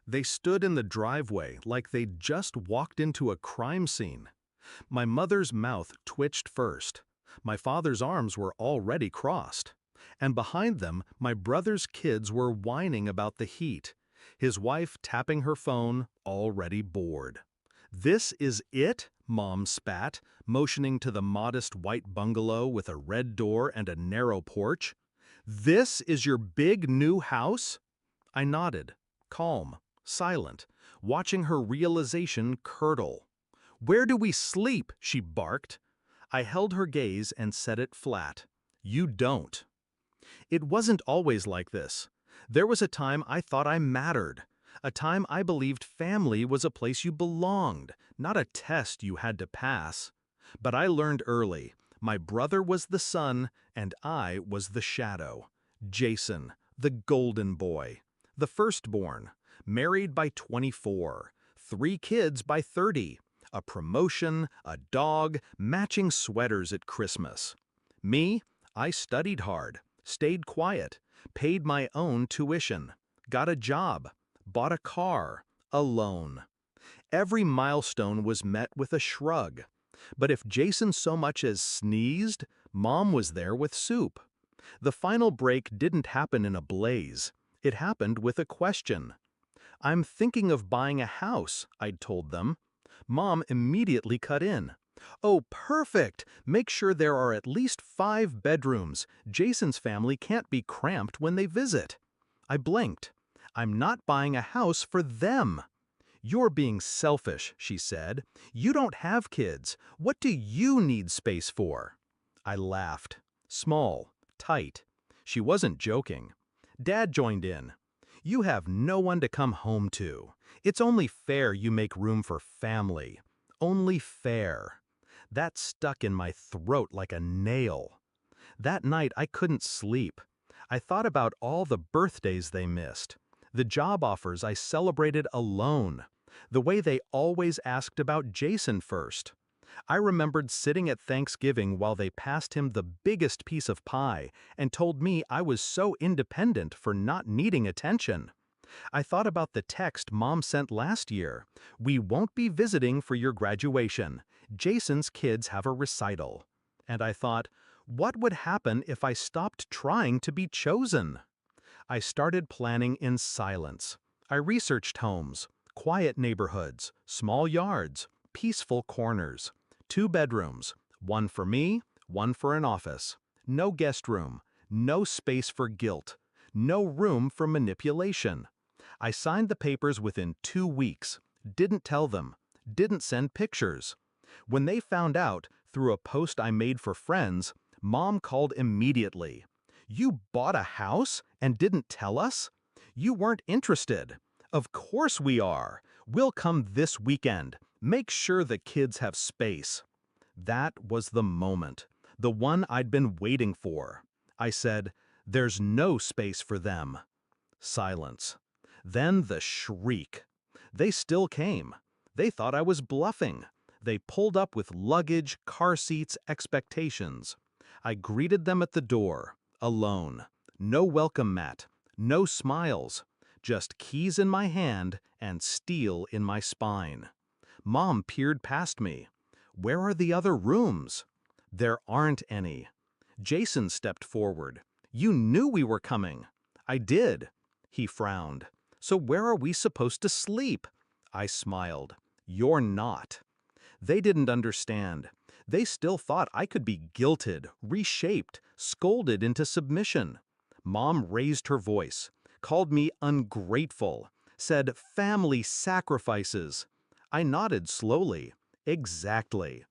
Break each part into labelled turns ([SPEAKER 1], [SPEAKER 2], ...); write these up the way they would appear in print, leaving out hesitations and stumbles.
[SPEAKER 1] They stood in the driveway like they'd just walked into a crime scene. My mother's mouth twitched first. My father's arms were already crossed. And behind them, my brother's kids were whining about the heat, his wife tapping her phone, already bored. "This is it?" Mom spat, motioning to the modest white bungalow with a red door and a narrow porch. "This is your big new house?" I nodded, calm, silent, watching her realization curdle. "Where do we sleep?" she barked. I held her gaze and set it flat. "You don't." It wasn't always like this. There was a time I thought I mattered, a time I believed family was a place you belonged, not a test you had to pass. But I learned early, my brother was the sun and I was the shadow. Jason, the golden boy, the firstborn, married by 24, 3 kids by 30, a promotion, a dog, matching sweaters at Christmas. Me, I studied hard, stayed quiet, paid my own tuition, got a job, bought a car, alone. Every milestone was met with a shrug. But if Jason so much as sneezed, Mom was there with soup. The final break didn't happen in a blaze. It happened with a question. "I'm thinking of buying a house," I'd told them. Mom immediately cut in. "Oh, perfect! Make sure there are at least 5 bedrooms. Jason's family can't be cramped when they visit." I blinked. "I'm not buying a house for them." "You're being selfish," she said. "You don't have kids. What do you need space for?" I laughed. Small, tight. She wasn't joking. Dad joined in. "You have no one to come home to. It's only fair you make room for family. Only fair." That stuck in my throat like a nail. That night I couldn't sleep. I thought about all the birthdays they missed, the job offers I celebrated alone, the way they always asked about Jason first. I remembered sitting at Thanksgiving while they passed him the biggest piece of pie and told me I was so independent for not needing attention. I thought about the text Mom sent last year. "We won't be visiting for your graduation. Jason's kids have a recital." And I thought, what would happen if I stopped trying to be chosen? I started planning in silence. I researched homes, quiet neighborhoods, small yards, peaceful corners. 2 bedrooms, one for me, one for an office. No guest room, no space for guilt, no room for manipulation. I signed the papers within 2 weeks, didn't tell them, didn't send pictures. When they found out, through a post I made for friends, Mom called immediately. "You bought a house and didn't tell us? You weren't interested." "Of course we are. We'll come this weekend. Make sure the kids have space." That was the moment, the one I'd been waiting for. I said, "There's no space for them." Silence. Then the shriek. They still came. They thought I was bluffing. They pulled up with luggage, car seats, expectations. I greeted them at the door, alone. No welcome mat, no smiles, just keys in my hand and steel in my spine. Mom peered past me. "Where are the other rooms?" "There aren't any." Jason stepped forward. "You knew we were coming." "I did." He frowned. "So where are we supposed to sleep?" I smiled. "You're not." They didn't understand. They still thought I could be guilted, reshaped, scolded into submission. Mom raised her voice, called me ungrateful, said family sacrifices. I nodded slowly. Exactly.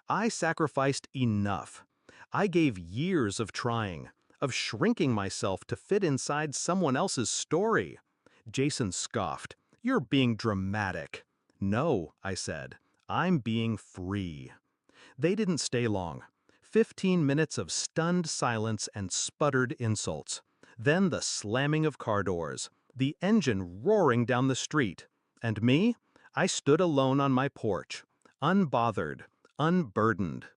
[SPEAKER 1] I sacrificed enough. I gave years of trying, of shrinking myself to fit inside someone else's story. Jason scoffed. "You're being dramatic." "No," I said. "I'm being free." They didn't stay long. 15 minutes of stunned silence and sputtered insults. Then the slamming of car doors, the engine roaring down the street. And me? I stood alone on my porch, unbothered, unburdened.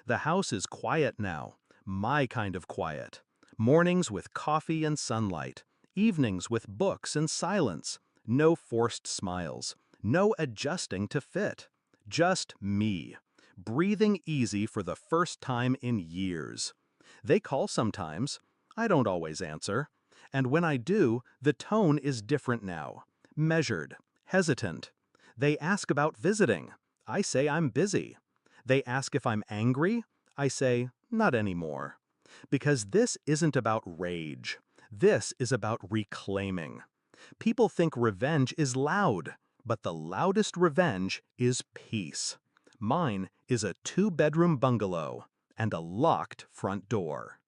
[SPEAKER 1] The house is quiet now, my kind of quiet. Mornings with coffee and sunlight, evenings with books and silence. No forced smiles, no adjusting to fit. Just me, breathing easy for the first time in years. They call sometimes. I don't always answer. And when I do, the tone is different now. Measured, hesitant. They ask about visiting. I say I'm busy. They ask if I'm angry. I say, not anymore. Because this isn't about rage. This is about reclaiming. People think revenge is loud, but the loudest revenge is peace. Mine is a 2-bedroom bungalow and a locked front door.